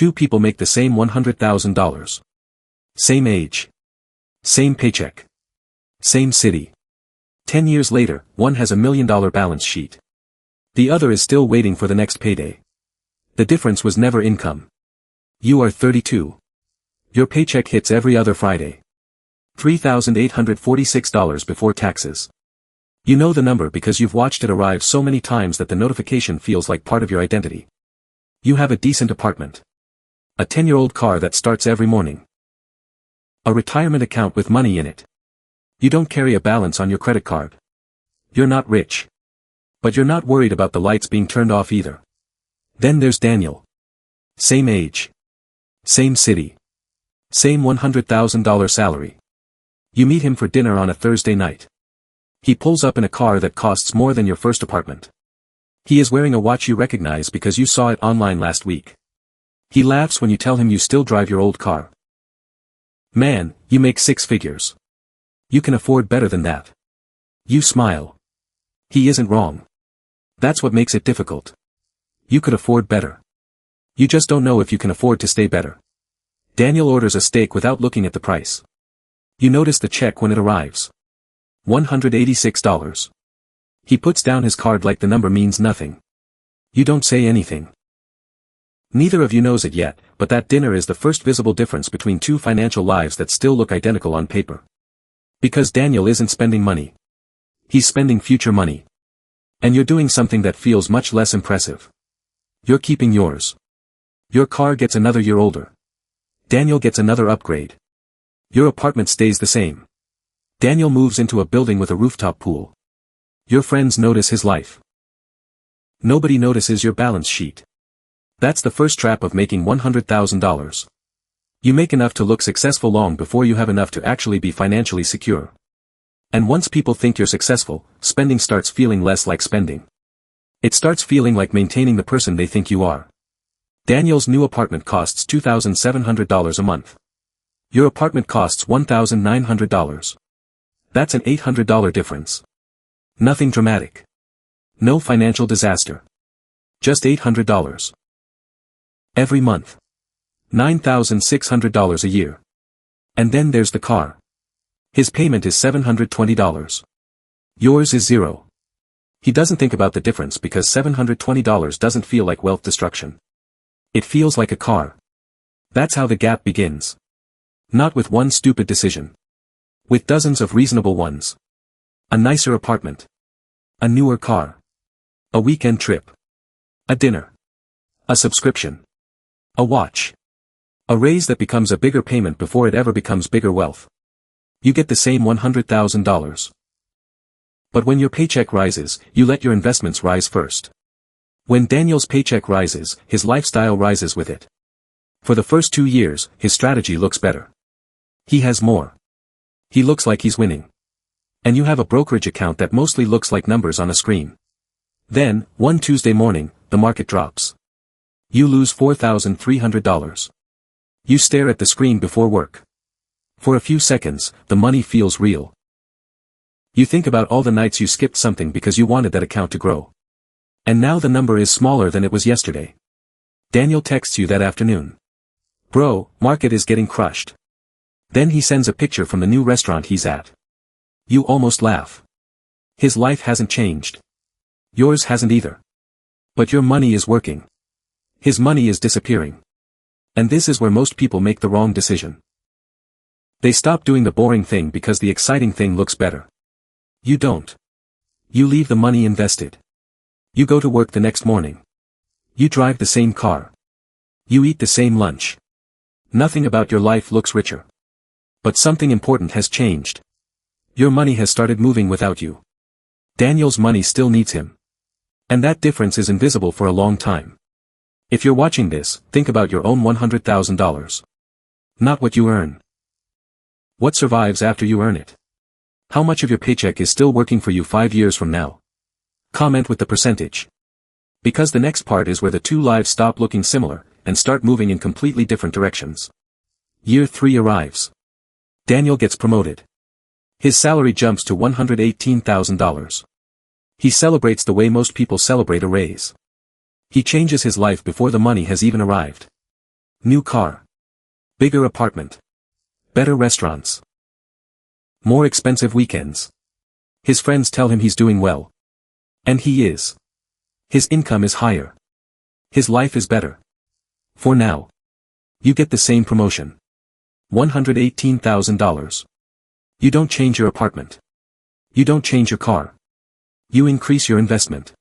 Two people make the same $100,000. Same age. Same paycheck. Same city. 10 years later, one has $1 million balance sheet. The other is still waiting for the next payday. The difference was never income. You are 32. Your paycheck hits every other Friday. $3,846 before taxes. You know the number because you've watched it arrive so many times that the notification feels like part of your identity. You have a decent apartment. A 10-year-old car that starts every morning. A retirement account with money in it. You don't carry a balance on your credit card. You're not rich. But you're not worried about the lights being turned off either. Then there's Daniel. Same age. Same city. Same $100,000 salary. You meet him for dinner on a Thursday night. He pulls up in a car that costs more than your first apartment. He is wearing a watch you recognize because you saw it online last week. He laughs when you tell him you still drive your old car. Man, you make 6 figures. You can afford better than that. You smile. He isn't wrong. That's what makes it difficult. You could afford better. You just don't know if you can afford to stay better. Daniel orders a steak without looking at the price. You notice the check when it arrives. $186. He puts down his card like the number means nothing. You don't say anything. Neither of you knows it yet, but that dinner is the first visible difference between two financial lives that still look identical on paper. Because Daniel isn't spending money. He's spending future money. And you're doing something that feels much less impressive. You're keeping yours. Your car gets another year older. Daniel gets another upgrade. Your apartment stays the same. Daniel moves into a building with a rooftop pool. Your friends notice his life. Nobody notices your balance sheet. That's the first trap of making $100,000. You make enough to look successful long before you have enough to actually be financially secure. And once people think you're successful, spending starts feeling less like spending. It starts feeling like maintaining the person they think you are. Daniel's new apartment costs $2,700 a month. Your apartment costs $1,900. That's an $800 difference. Nothing dramatic. No financial disaster. Just $800. Every month. $9,600 a year. And then there's the car. His payment is $720. Yours is $0. He doesn't think about the difference because $720 doesn't feel like wealth destruction. It feels like a car. That's how the gap begins. Not with one stupid decision. With dozens of reasonable ones. A nicer apartment. A newer car. A weekend trip. A dinner. A subscription. A watch. A raise that becomes a bigger payment before it ever becomes bigger wealth. You get the same $100,000. But when your paycheck rises, you let your investments rise first. When Daniel's paycheck rises, his lifestyle rises with it. For the first 2 years, his strategy looks better. He has more. He looks like he's winning. And you have a brokerage account that mostly looks like numbers on a screen. Then, one Tuesday morning, the market drops. You lose $4,300. You stare at the screen before work. For a few seconds, the money feels real. You think about all the nights you skipped something because you wanted that account to grow. And now the number is smaller than it was yesterday. Daniel texts you that afternoon. Bro, market is getting crushed. Then he sends a picture from the new restaurant he's at. You almost laugh. His life hasn't changed. Yours hasn't either. But your money is working. His money is disappearing. And this is where most people make the wrong decision. They stop doing the boring thing because the exciting thing looks better. You don't. You leave the money invested. You go to work the next morning. You drive the same car. You eat the same lunch. Nothing about your life looks richer. But something important has changed. Your money has started moving without you. Daniel's money still needs him. And that difference is invisible for a long time. If you're watching this, think about your own $100,000. Not what you earn. What survives after you earn it? How much of your paycheck is still working for you 5 years from now? Comment with the percentage. Because the next part is where the two lives stop looking similar, and start moving in completely different directions. Year 3 arrives. Daniel gets promoted. His salary jumps to $118,000. He celebrates the way most people celebrate a raise. He changes his life before the money has even arrived. New car. Bigger apartment. Better restaurants. More expensive weekends. His friends tell him he's doing well. And he is. His income is higher. His life is better. For now. You get the same promotion. $118,000. You don't change your apartment. You don't change your car. You increase your investment.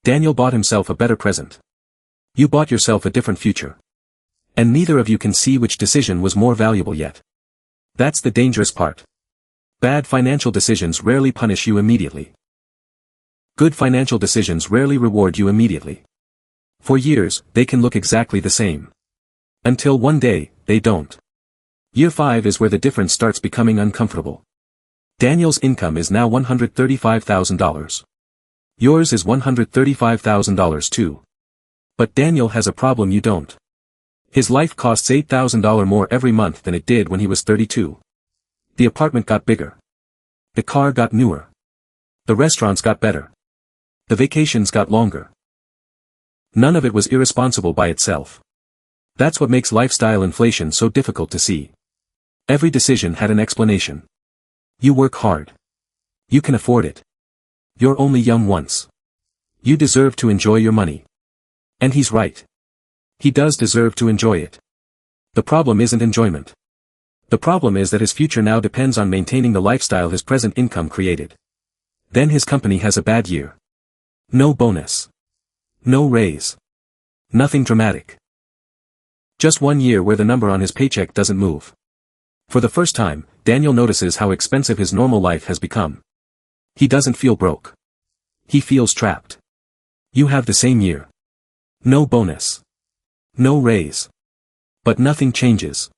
Daniel bought himself a better present. You bought yourself a different future. And neither of you can see which decision was more valuable yet. That's the dangerous part. Bad financial decisions rarely punish you immediately. Good financial decisions rarely reward you immediately. For years, they can look exactly the same. Until one day, they don't. Year 5 is where the difference starts becoming uncomfortable. Daniel's income is now $135,000. Yours is $135,000 too. But Daniel has a problem you don't. His life costs $8,000 more every month than it did when he was 32. The apartment got bigger. The car got newer. The restaurants got better. The vacations got longer. None of it was irresponsible by itself. That's what makes lifestyle inflation so difficult to see. Every decision had an explanation. You work hard. You can afford it. You're only young once. You deserve to enjoy your money. And he's right. He does deserve to enjoy it. The problem isn't enjoyment. The problem is that his future now depends on maintaining the lifestyle his present income created. Then his company has a bad year. No bonus. No raise. Nothing dramatic. Just 1 year where the number on his paycheck doesn't move. For the first time, Daniel notices how expensive his normal life has become. He doesn't feel broke. He feels trapped. You have the same year. No bonus. No raise. But nothing changes.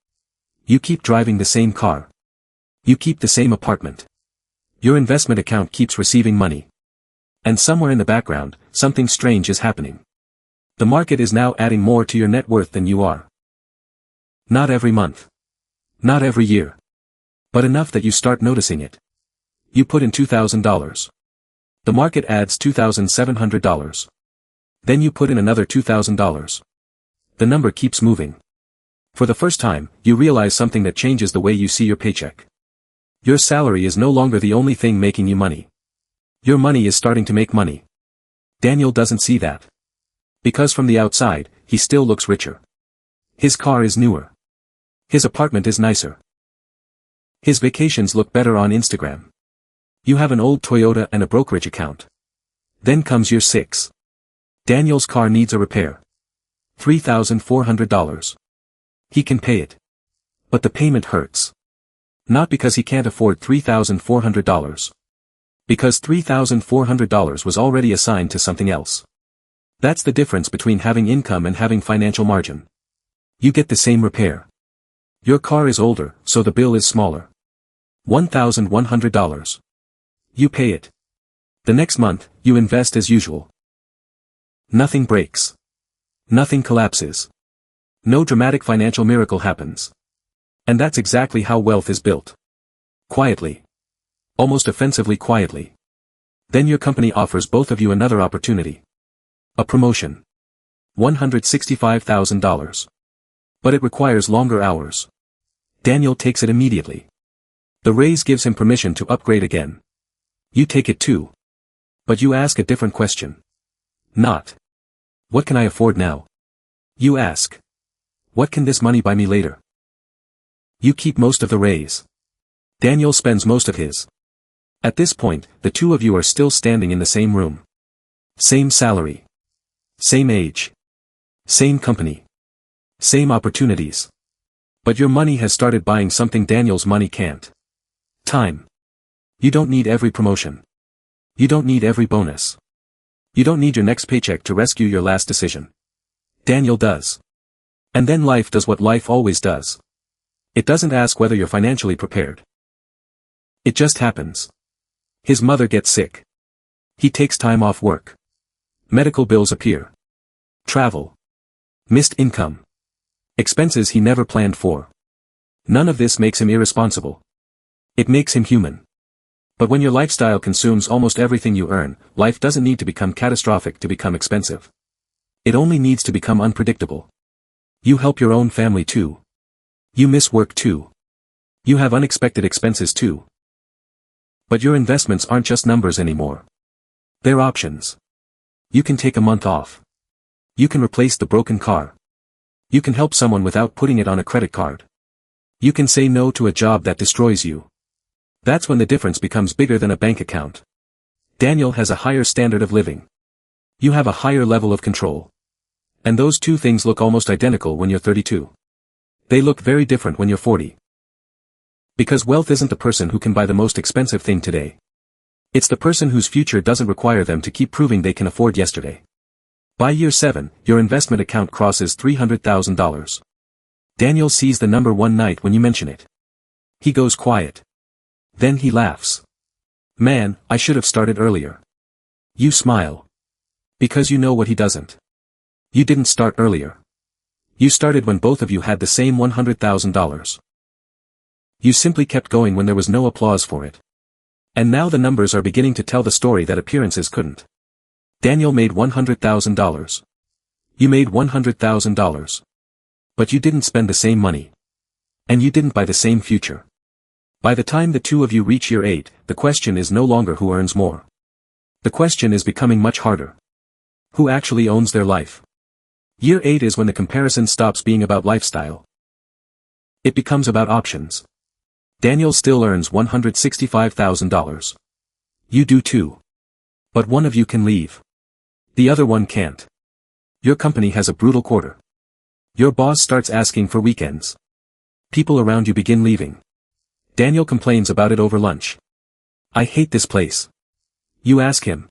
You keep driving the same car. You keep the same apartment. Your investment account keeps receiving money. And somewhere in the background, something strange is happening. The market is now adding more to your net worth than you are. Not every month. Not every year. But enough that you start noticing it. You put in $2,000. The market adds $2,700. Then you put in another $2,000. The number keeps moving. For the first time, you realize something that changes the way you see your paycheck. Your salary is no longer the only thing making you money. Your money is starting to make money. Daniel doesn't see that. Because from the outside, he still looks richer. His car is newer. His apartment is nicer. His vacations look better on Instagram. You have an old Toyota and a brokerage account. Then comes year 6. Daniel's car needs a repair. $3,400. He can pay it. But the payment hurts. Not because he can't afford $3,400. Because $3,400 was already assigned to something else. That's the difference between having income and having financial margin. You get the same repair. Your car is older, so the bill is smaller. $1,100. You pay it. The next month, you invest as usual. Nothing breaks. Nothing collapses. No dramatic financial miracle happens. And that's exactly how wealth is built. Quietly. Almost offensively quietly. Then your company offers both of you another opportunity. A promotion. $165,000. But it requires longer hours. Daniel takes it immediately. The raise gives him permission to upgrade again. You take it too. But you ask a different question. Not, what can I afford now? You ask, what can this money buy me later? You keep most of the raise. Daniel spends most of his. At this point, the two of you are still standing in the same room. Same salary. Same age. Same company. Same opportunities. But your money has started buying something Daniel's money can't. Time. You don't need every promotion. You don't need every bonus. You don't need your next paycheck to rescue your last decision. Daniel does. And then life does what life always does. It doesn't ask whether you're financially prepared. It just happens. His mother gets sick. He takes time off work. Medical bills appear. Travel. Missed income. Expenses he never planned for. None of this makes him irresponsible. It makes him human. But when your lifestyle consumes almost everything you earn, life doesn't need to become catastrophic to become expensive. It only needs to become unpredictable. You help your own family too. You miss work too. You have unexpected expenses too. But your investments aren't just numbers anymore. They're options. You can take a month off. You can replace the broken car. You can help someone without putting it on a credit card. You can say no to a job that destroys you. That's when the difference becomes bigger than a bank account. Daniel has a higher standard of living. You have a higher level of control. And those two things look almost identical when you're 32. They look very different when you're 40. Because wealth isn't the person who can buy the most expensive thing today. It's the person whose future doesn't require them to keep proving they can afford yesterday. By year 7, your investment account crosses $300,000. Daniel sees the number one night when you mention it. He goes quiet. Then he laughs. Man, I should have started earlier. You smile. Because you know what he doesn't. You didn't start earlier. You started when both of you had the same $100,000. You simply kept going when there was no applause for it. And now the numbers are beginning to tell the story that appearances couldn't. Daniel made $100,000. You made $100,000. But you didn't spend the same money. And you didn't buy the same future. By the time the two of you reach year 8, the question is no longer who earns more. The question is becoming much harder. Who actually owns their life? Year 8 is when the comparison stops being about lifestyle. It becomes about options. Daniel still earns $165,000. You do too. But one of you can leave. The other one can't. Your company has a brutal quarter. Your boss starts asking for weekends. People around you begin leaving. Daniel complains about it over lunch. I hate this place. You ask him.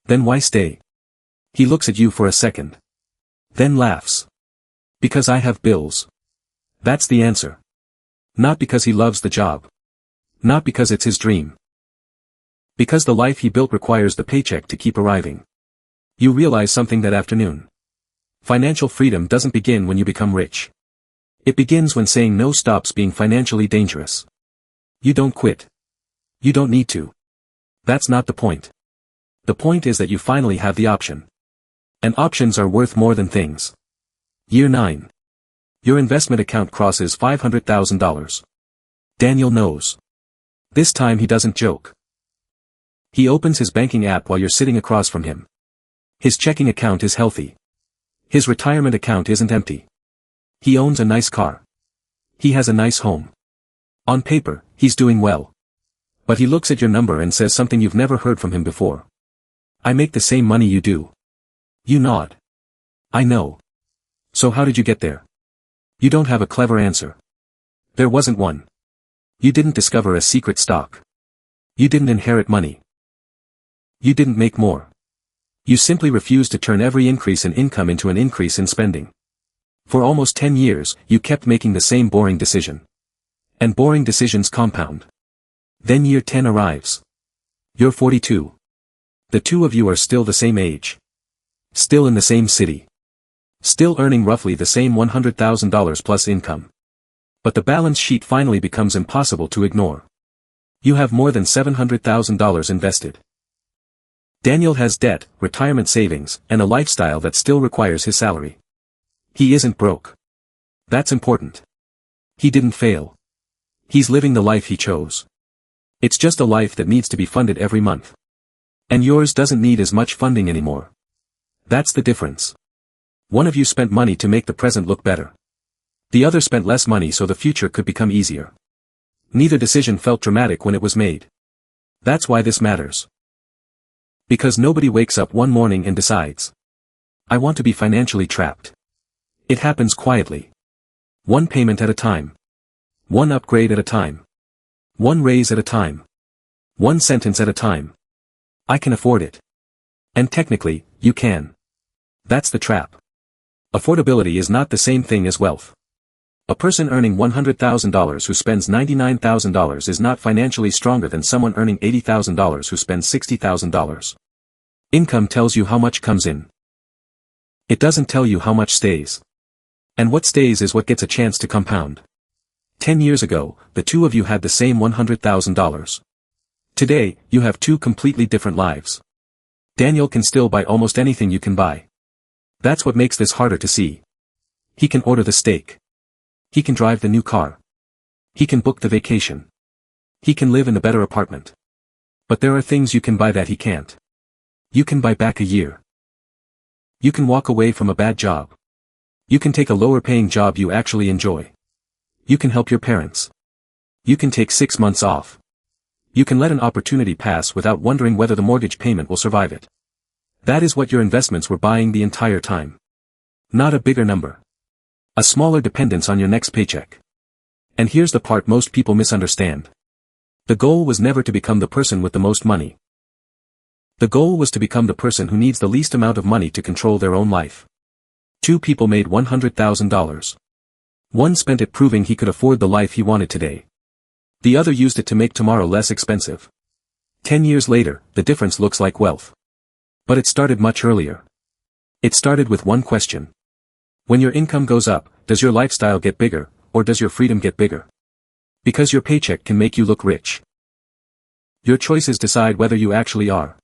Then why stay? He looks at you for a second. Then laughs. Because I have bills. That's the answer. Not because he loves the job. Not because it's his dream. Because the life he built requires the paycheck to keep arriving. You realize something that afternoon. Financial freedom doesn't begin when you become rich. It begins when saying no stops being financially dangerous. You don't quit. You don't need to. That's not the point. The point is that you finally have the option. And options are worth more than things. Year 9. Your investment account crosses $500,000. Daniel knows. This time he doesn't joke. He opens his banking app while you're sitting across from him. His checking account is healthy. His retirement account isn't empty. He owns a nice car. He has a nice home. On paper, he's doing well. But he looks at your number and says something you've never heard from him before. I make the same money you do. You nod. I know. So how did you get there? You don't have a clever answer. There wasn't one. You didn't discover a secret stock. You didn't inherit money. You didn't make more. You simply refused to turn every increase in income into an increase in spending. For almost 10 years, you kept making the same boring decision. And boring decisions compound. Then year 10 arrives. You're 42. The two of you are still the same age. Still in the same city. Still earning roughly the same $100,000 plus income. But the balance sheet finally becomes impossible to ignore. You have more than $700,000 invested. Daniel has debt, retirement savings, and a lifestyle that still requires his salary. He isn't broke. That's important. He didn't fail. He's living the life he chose. It's just a life that needs to be funded every month. And yours doesn't need as much funding anymore. That's the difference. One of you spent money to make the present look better. The other spent less money so the future could become easier. Neither decision felt dramatic when it was made. That's why this matters. Because nobody wakes up one morning and decides, I want to be financially trapped. It happens quietly. One payment at a time. One upgrade at a time. One raise at a time. One sentence at a time. I can afford it. And technically, you can. That's the trap. Affordability is not the same thing as wealth. A person earning $100,000 who spends $99,000 is not financially stronger than someone earning $80,000 who spends $60,000. Income tells you how much comes in. It doesn't tell you how much stays. And what stays is what gets a chance to compound. 10 years ago, the two of you had the same $100,000. Today, you have two completely different lives. Daniel can still buy almost anything you can buy. That's what makes this harder to see. He can order the steak. He can drive the new car. He can book the vacation. He can live in a better apartment. But there are things you can buy that he can't. You can buy back a year. You can walk away from a bad job. You can take a lower-paying job you actually enjoy. You can help your parents. You can take 6 months off. You can let an opportunity pass without wondering whether the mortgage payment will survive it. That is what your investments were buying the entire time. Not a bigger number. A smaller dependence on your next paycheck. And here's the part most people misunderstand. The goal was never to become the person with the most money. The goal was to become the person who needs the least amount of money to control their own life. 2 people made $100,000. One spent it proving he could afford the life he wanted today. The other used it to make tomorrow less expensive. 10 years later, the difference looks like wealth. But it started much earlier. It started with one question. When your income goes up, does your lifestyle get bigger, or does your freedom get bigger? Because your paycheck can make you look rich. Your choices decide whether you actually are.